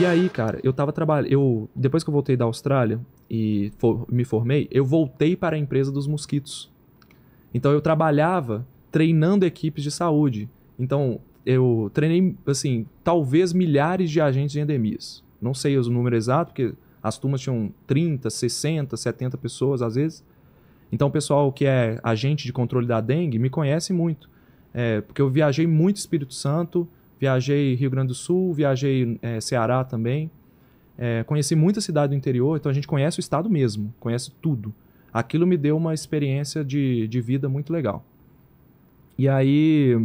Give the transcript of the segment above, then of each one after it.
E aí, cara, eu tava trabalhando. Depois que eu voltei da Austrália e me formei, eu voltei para a empresa dos mosquitos. Então eu trabalhava treinando equipes de saúde. Então eu treinei, assim, talvez milhares de agentes de endemias. Não sei os números exatos, porque as turmas tinham 30, 60, 70 pessoas às vezes. Então o pessoal que é agente de controle da dengue me conhece muito. Porque eu viajei muito Espírito Santo, viajei Rio Grande do Sul, viajei Ceará também. Conheci muita cidade do interior, então a gente conhece o estado mesmo, conhece tudo. Aquilo me deu uma experiência de vida muito legal. E aí,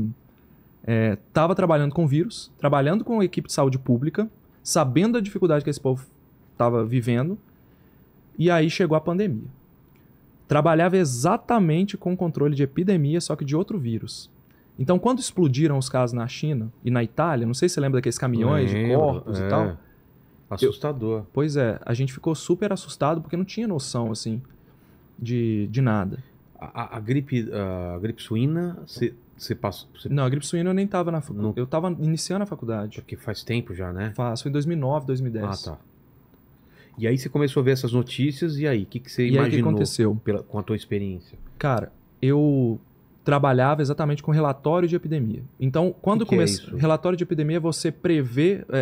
estava trabalhando com vírus, trabalhando com a equipe de saúde pública, sabendo a dificuldade que esse povo estava vivendo, e aí chegou a pandemia. Trabalhava exatamente com controle de epidemia, só que de outro vírus. Então, quando explodiram os casos na China e na Itália, não sei se você lembra daqueles caminhões de corpos e tal. Assustador. Pois é, a gente ficou super assustado porque não tinha noção, assim, de nada. A gripe suína, você passou... Não, a gripe suína eu nem tava na faculdade. Eu tava iniciando a faculdade. Porque faz tempo já, né? Foi em 2009, 2010. Ah, tá. E aí você começou a ver essas notícias, e aí? O que você E aí, o que imaginou aconteceu? com a tua experiência? Cara, eu trabalhava exatamente com relatório de epidemia. Então, quando começa relatório de epidemia, você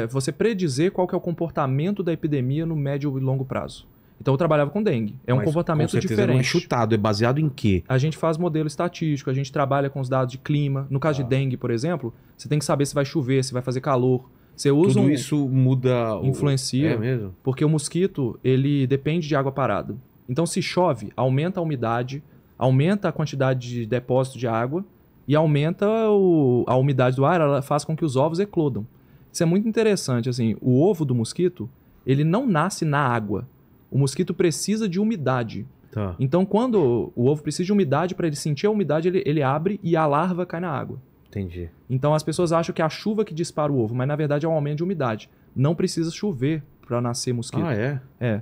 você predizer qual que é o comportamento da epidemia no médio e longo prazo. Então, eu trabalhava com dengue. É um comportamento diferente. Não é chutado, é baseado em quê? A gente faz modelo estatístico, a gente trabalha com os dados de clima. No caso de dengue, por exemplo, você tem que saber se vai chover, se vai fazer calor. Você usa Tudo isso muda... Influencia. É mesmo? Porque o mosquito, ele depende de água parada. Então, se chove, aumenta a umidade, aumenta a quantidade de depósito de água e aumenta a umidade do ar, ela faz com que os ovos eclodam. Isso é muito interessante, assim, o ovo do mosquito, ele não nasce na água. O mosquito precisa de umidade. Tá. Então, quando o ovo precisa de umidade, para ele sentir a umidade, ele abre e a larva cai na água. Entendi. Então, as pessoas acham que é a chuva que dispara o ovo, mas na verdade é um aumento de umidade. Não precisa chover para nascer mosquito. Ah, é? É.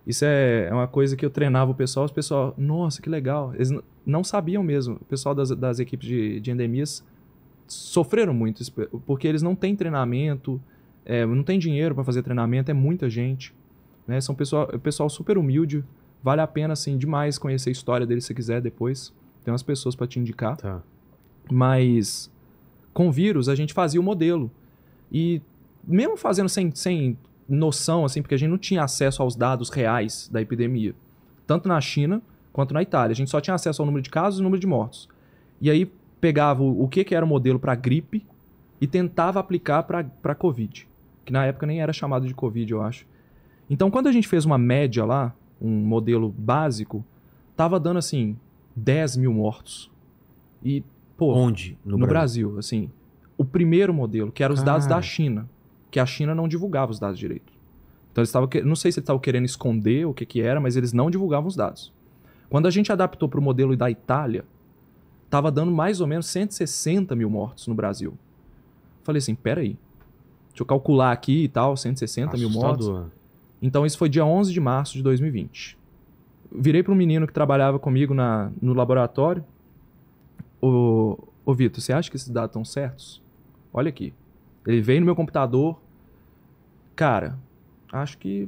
Isso é uma coisa que eu treinava o pessoal. Os pessoal, nossa, que legal. Eles não sabiam mesmo. O pessoal das equipes de endemias sofreram muito, porque eles não têm treinamento, não tem dinheiro para fazer treinamento, é muita gente. Né? São pessoal super humilde. Vale a pena, assim, demais conhecer a história deles se você quiser depois. Tem umas pessoas para te indicar. Tá. Mas com vírus a gente fazia o modelo. E mesmo fazendo sem noção, assim, porque a gente não tinha acesso aos dados reais da epidemia, tanto na China quanto na Itália. A gente só tinha acesso ao número de casos e número de mortos. E aí pegava o que era o modelo para gripe e tentava aplicar para Covid, que na época nem era chamado de Covid, eu acho. Então, quando a gente fez uma média lá, um modelo básico, tava dando, assim, 10 mil mortos. E, pô... Onde? No Brasil, assim. O primeiro modelo, que eram os dados da China, que a China não divulgava os dados direito. Então, eles estavam... Não sei se eles estavam querendo esconder o que era, mas eles não divulgavam os dados. Quando a gente adaptou para o modelo da Itália, tava dando mais ou menos 160 mil mortos no Brasil. Falei assim, peraí. Deixa eu calcular aqui e tal, 160 mil mortos. Então, isso foi dia 11 de março de 2020. Virei para um menino que trabalhava comigo no laboratório. Ô Vitor, você acha que esses dados estão certos? Olha aqui. Ele veio no meu computador. Cara, acho que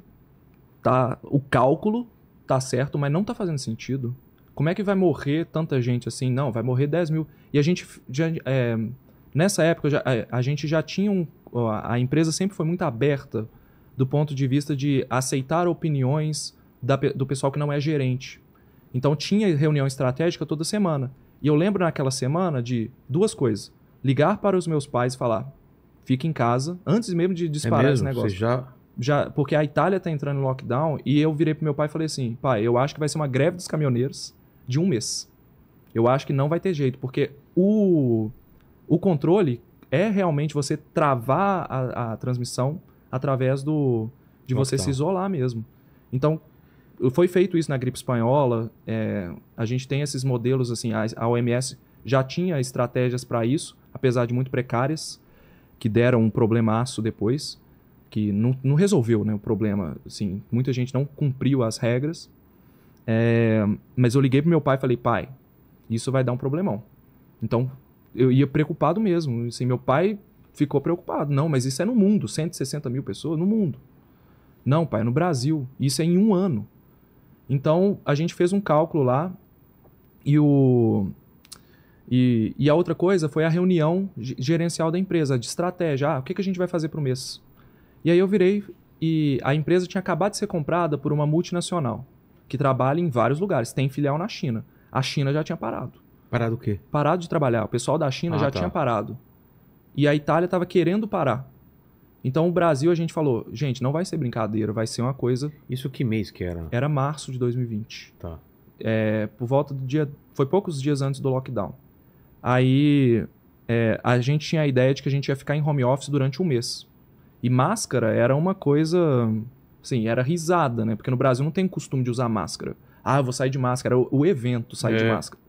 o cálculo tá certo, mas não tá fazendo sentido. Como é que vai morrer tanta gente assim? Não, vai morrer 10 mil. E a gente nessa época a gente já tinha a empresa sempre foi muito aberta do ponto de vista de aceitar opiniões do pessoal que não é gerente. Então tinha reunião estratégica toda semana. E eu lembro naquela semana de duas coisas. Ligar para os meus pais e falar, fica em casa, antes mesmo de disparar esse negócio. Você já... Porque a Itália está entrando em lockdown e eu virei pro meu pai e falei assim, pai, eu acho que vai ser uma greve dos caminhoneiros de 1 mês. Eu acho que não vai ter jeito, porque o controle é realmente você travar a transmissão através de você se isolar mesmo. Então, foi feito isso na gripe espanhola, a gente tem esses modelos, assim, a OMS já tinha estratégias para isso, apesar de muito precárias, que deram um problemaço depois, que não resolveu, né, o problema. Assim, muita gente não cumpriu as regras, mas eu liguei pro meu pai e falei, pai, isso vai dar um problemão. Então, eu ia preocupado mesmo. Assim, meu pai ficou preocupado. Não, mas isso é no mundo, 160 mil pessoas no mundo. Não, pai, é no Brasil. Isso é em 1 ano. Então, a gente fez um cálculo lá e a outra coisa foi a reunião gerencial da empresa, de estratégia. O que a gente vai fazer pro mês? E aí eu virei e a empresa tinha acabado de ser comprada por uma multinacional que trabalha em vários lugares. Tem filial na China. A China já tinha parado. Parado o quê? Parado de trabalhar. O pessoal da China já tinha parado. E a Itália estava querendo parar. Então o Brasil, a gente falou, gente, não vai ser brincadeira, vai ser uma coisa... Isso que mês que era? Era março de 2020. Tá. Por volta do dia... Foi poucos dias antes do lockdown. Aí a gente tinha a ideia de que a gente ia ficar em home office durante 1 mês. E máscara era uma coisa... Assim, era risada, né? Porque no Brasil não tem costume de usar máscara. Eu vou sair de máscara. Era o evento sair de máscara.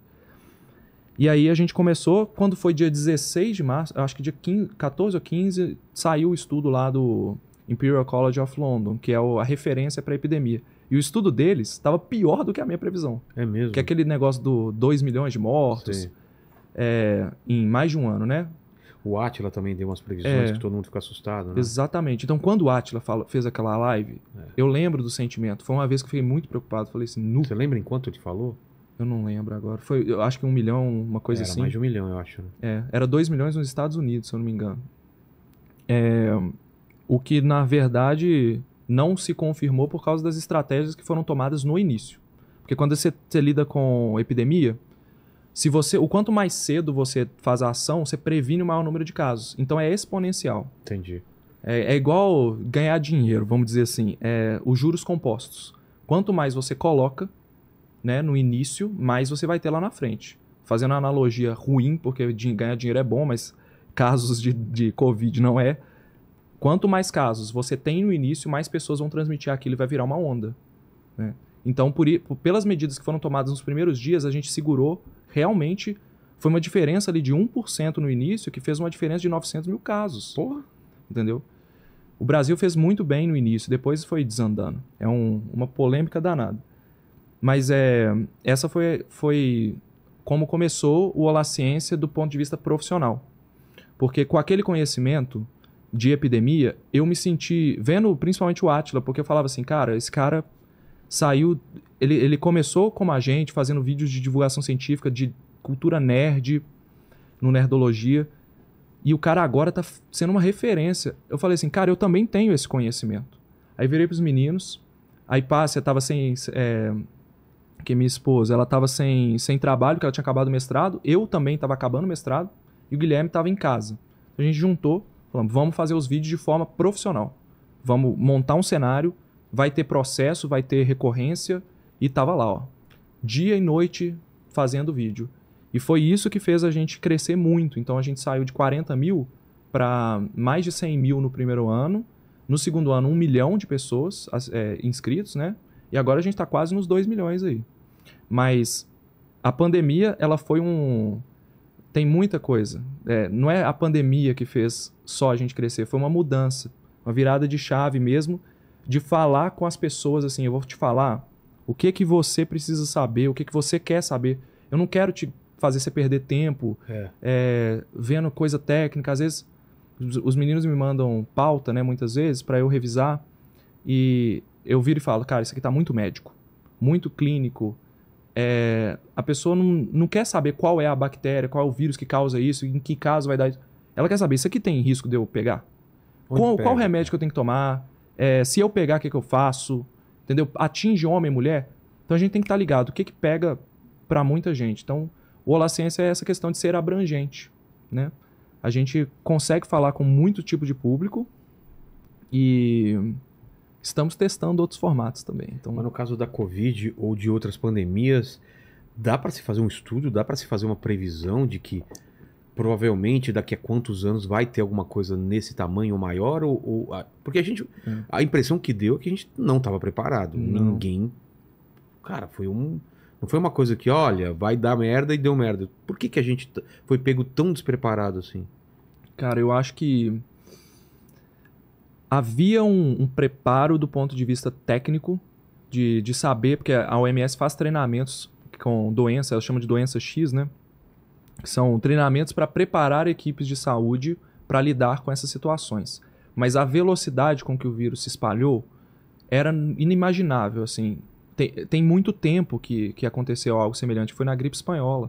E aí a gente começou, quando foi dia 16 de março, acho que dia 14 ou 15, saiu o estudo lá do Imperial College of London, que é a referência para a epidemia. E o estudo deles estava pior do que a minha previsão. É mesmo? Que é aquele negócio do 2 milhões de mortos em mais de 1 ano, né? O Átila também deu umas previsões que todo mundo ficou assustado, né? Exatamente. Então, quando o Átila fez aquela live, eu lembro do sentimento. Foi uma vez que eu fiquei muito preocupado. Falei assim, Você lembra em quanto ele falou? Eu não lembro agora. Eu acho que 1 milhão, uma coisa assim. Era mais de 1 milhão, eu acho. Né? Era 2 milhões nos Estados Unidos, se eu não me engano. O que, na verdade, não se confirmou por causa das estratégias que foram tomadas no início. Porque quando você lida com epidemia, o quanto mais cedo você faz a ação, você previne o maior número de casos. Então é exponencial. Entendi. É igual ganhar dinheiro, vamos dizer assim. Os juros compostos. Quanto mais você coloca, né, no início, mais você vai ter lá na frente. Fazendo uma analogia ruim, porque ganhar dinheiro é bom, mas casos de Covid não é. Quanto mais casos você tem no início, mais pessoas vão transmitir aquilo e vai virar uma onda. Né? Então, pelas medidas que foram tomadas nos primeiros dias, a gente segurou realmente. Foi uma diferença ali de 1% no início, que fez uma diferença de 900 mil casos. Porra! Entendeu? O Brasil fez muito bem no início, depois foi desandando. É uma polêmica danada. Mas essa foi como começou o Olá Ciência do ponto de vista profissional. Porque com aquele conhecimento de epidemia, eu me senti, vendo principalmente o Átila, porque eu falava assim, cara, esse cara saiu, ele começou como a gente, fazendo vídeos de divulgação científica, de cultura nerd, no Nerdologia, e o cara agora tá sendo uma referência. Eu falei assim, cara, eu também tenho esse conhecimento. Aí virei pros meninos, aí Pássia tava sem... que minha esposa, ela estava sem trabalho, que ela tinha acabado o mestrado, eu também estava acabando o mestrado, e o Guilherme estava em casa. A gente juntou, falamos, vamos fazer os vídeos de forma profissional. Vamos montar um cenário, vai ter processo, vai ter recorrência, e tava lá, dia e noite fazendo vídeo. E foi isso que fez a gente crescer muito. Então a gente saiu de 40 mil para mais de 100 mil no primeiro ano, no segundo ano 1 milhão de pessoas inscritos, né? E agora a gente está quase nos 2 milhões aí. Mas a pandemia, ela foi tem muita coisa. Não é a pandemia que fez só a gente crescer, foi uma mudança. Uma virada de chave mesmo, de falar com as pessoas assim, eu vou te falar o que você precisa saber, o que você quer saber. Eu não quero te fazer você perder tempo vendo coisa técnica. Às vezes, os meninos me mandam pauta, né, muitas vezes, para eu revisar. E eu viro e falo, cara, isso aqui tá muito médico, muito clínico. A pessoa não quer saber qual é a bactéria, qual é o vírus que causa isso, em que caso vai dar isso. Ela quer saber, isso aqui tem risco de eu pegar? Qual remédio que eu tenho que tomar? Se eu pegar, o que eu faço? Entendeu? Atinge homem e mulher? Então a gente tem que estar ligado. O que pega para muita gente? Então, o Olá Ciência é essa questão de ser abrangente, né? A gente consegue falar com muito tipo de público e estamos testando outros formatos também. Então... Mas no caso da Covid ou de outras pandemias, dá para se fazer um estudo, dá para se fazer uma previsão de que provavelmente daqui a quantos anos vai ter alguma coisa nesse tamanho ou maior? Porque a impressão que deu é que a gente não estava preparado. Não. Ninguém... Cara, não foi uma coisa que, olha, vai dar merda e deu merda. Por que a gente foi pego tão despreparado assim? Cara, eu acho que havia um preparo do ponto de vista técnico de saber, porque a OMS faz treinamentos com doença, ela chama de doença X, né? Que são treinamentos para preparar equipes de saúde para lidar com essas situações. Mas a velocidade com que o vírus se espalhou era inimaginável, assim. Tem muito tempo que aconteceu algo semelhante, foi na gripe espanhola.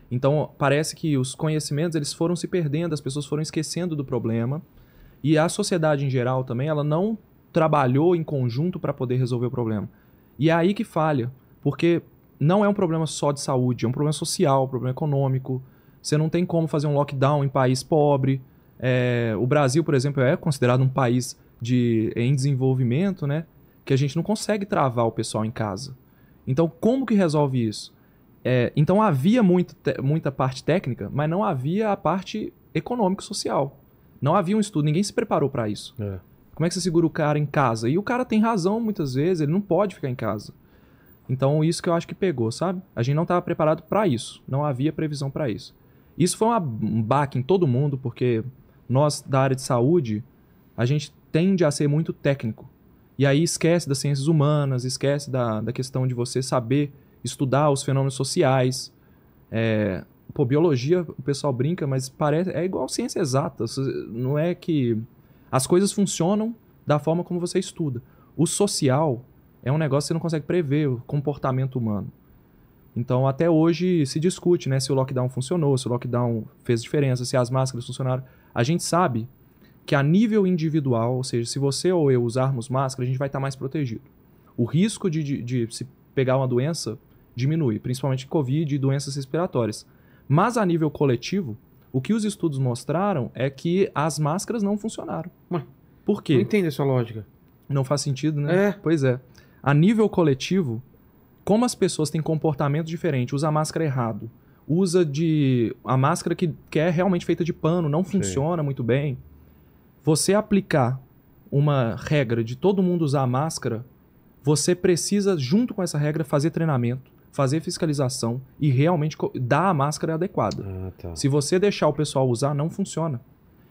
Então, parece que os conhecimentos eles foram se perdendo, as pessoas foram esquecendo do problema, e a sociedade em geral também, ela não trabalhou em conjunto para poder resolver o problema. E é aí que falha, porque não é um problema só de saúde, é um problema social, um problema econômico. Você não tem como fazer um lockdown em país pobre. O Brasil, por exemplo, é considerado um país em desenvolvimento, né? Que a gente não consegue travar o pessoal em casa. Então, como que resolve isso? Então, havia muita parte técnica, mas não havia a parte econômico-social. Não havia um estudo, ninguém se preparou para isso. Como é que você segura o cara em casa? E o cara tem razão muitas vezes, ele não pode ficar em casa. Então, isso que eu acho que pegou, sabe? A gente não estava preparado para isso, não havia previsão para isso. Isso foi um baque em todo mundo, porque nós, da área de saúde, a gente tende a ser muito técnico. E aí esquece das ciências humanas, esquece da questão de você saber estudar os fenômenos sociais. Biologia, o pessoal brinca, mas é igual ciência exata. Não é que as coisas funcionam da forma como você estuda. O social é um negócio que você não consegue prever, o comportamento humano. Então, até hoje se discute, né, se o lockdown funcionou, se o lockdown fez diferença, se as máscaras funcionaram. A gente sabe que a nível individual, ou seja, se você ou eu usarmos máscara, a gente vai estar mais protegido. O risco de se pegar uma doença diminui, principalmente Covid e doenças respiratórias. Mas a nível coletivo, o que os estudos mostraram é que as máscaras não funcionaram. Por quê? Não entendo essa lógica. Não faz sentido, né? Pois é. A nível coletivo, como as pessoas têm comportamento diferente, usa a máscara errado, a máscara que é realmente feita de pano, não funciona muito bem. Você aplicar uma regra de todo mundo usar a máscara, você precisa, junto com essa regra, fazer treinamento, fazer fiscalização e realmente dar a máscara adequada. Se você deixar o pessoal usar, não funciona.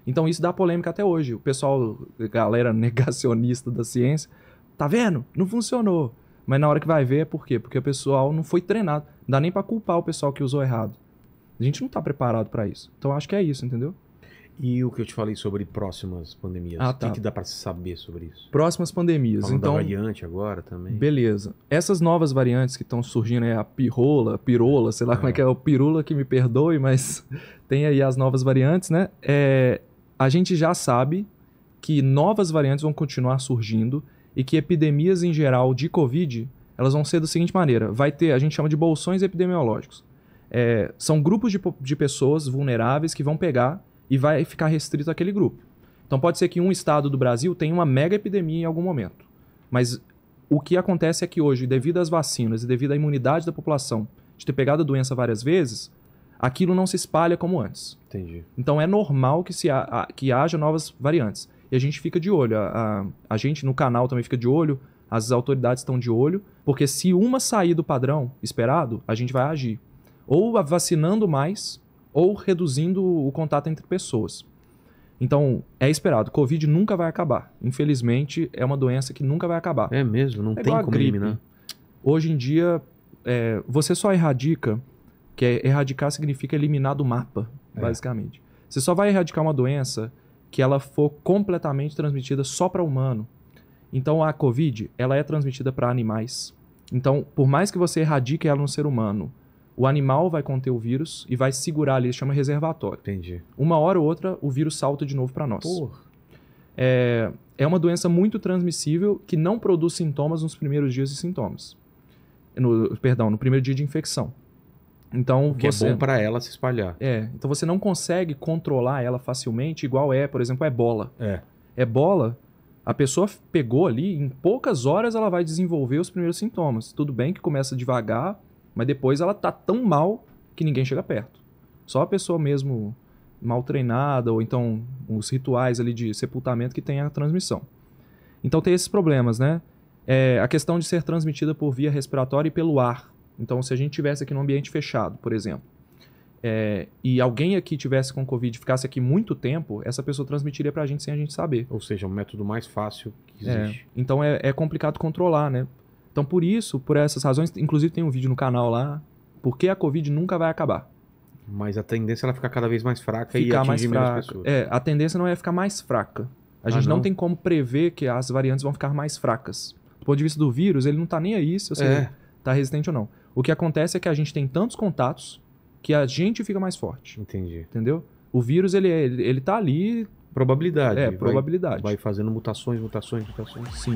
Então isso dá polêmica até hoje. O pessoal, galera negacionista da ciência, tá vendo? Não funcionou. Mas na hora que vai ver é por quê? Porque o pessoal não foi treinado. Não dá nem pra culpar o pessoal que usou errado. A gente não tá preparado pra isso. Então acho que é isso, entendeu? E o que eu te falei sobre próximas pandemias? O que dá pra saber sobre isso? Próximas pandemias. Falando então, da variante agora também. Beleza. Essas novas variantes que estão surgindo, a pirola, sei lá como é que é, o pirula que me perdoe, mas tem aí as novas variantes, né? A gente já sabe que novas variantes vão continuar surgindo e que epidemias em geral de Covid, elas vão ser da seguinte maneira. Vai ter, a gente chama de bolsões epidemiológicos. São grupos de pessoas vulneráveis que vão pegar e vai ficar restrito àquele grupo. Então pode ser que um estado do Brasil tenha uma mega epidemia em algum momento. Mas o que acontece é que hoje, devido às vacinas e devido à imunidade da população de ter pegado a doença várias vezes, aquilo não se espalha como antes. Entendi. Então é normal que haja novas variantes. E a gente fica de olho. A gente no canal também fica de olho, as autoridades estão de olho, porque se uma sair do padrão esperado, a gente vai agir. Ou vacinando mais, ou reduzindo o contato entre pessoas. Então, é esperado. Covid nunca vai acabar. Infelizmente, é uma doença que nunca vai acabar. É mesmo? Não tem como gripe, eliminar? Hoje em dia, você só erradica, erradicar significa eliminar do mapa, basicamente. Você só vai erradicar uma doença que ela for completamente transmitida só para humano. Então, a Covid, ela é transmitida para animais. Então, por mais que você erradique ela no ser humano, o animal vai conter o vírus e vai segurar ali, chama reservatório. Entendi. Uma hora ou outra, o vírus salta de novo para nós. Porra. É uma doença muito transmissível que não produz sintomas nos primeiros dias de sintomas. No primeiro dia de infecção. Então, o que é bom para ela se espalhar. Então você não consegue controlar ela facilmente, igual por exemplo, a ebola. Ebola, a pessoa pegou ali, em poucas horas ela vai desenvolver os primeiros sintomas. Tudo bem que começa devagar, mas depois ela tá tão mal que ninguém chega perto. Só a pessoa mesmo mal treinada, ou então os rituais ali de sepultamento que tem a transmissão. Então tem esses problemas, né? A questão de ser transmitida por via respiratória e pelo ar. Então se a gente tivesse aqui num ambiente fechado, por exemplo, e alguém aqui tivesse com Covid e ficasse aqui muito tempo, essa pessoa transmitiria pra gente sem a gente saber. Ou seja, é o método mais fácil que existe. Então é complicado controlar, né? Então por essas razões, inclusive tem um vídeo no canal lá, por que a Covid nunca vai acabar. Mas a tendência é ela ficar cada vez mais fraca e Ficar mais atingir menos fraca. pessoas. É, a tendência não é ficar mais fraca. A gente não não? tem como prever que as variantes vão ficar mais fracas. Do ponto de vista do vírus, ele não tá nem aí se você tá resistente ou não. O que acontece é que a gente tem tantos contatos que a gente fica mais forte. Entendi. Entendeu? O vírus, ele tá ali. Probabilidade. Probabilidade. Vai fazendo mutações. Sim.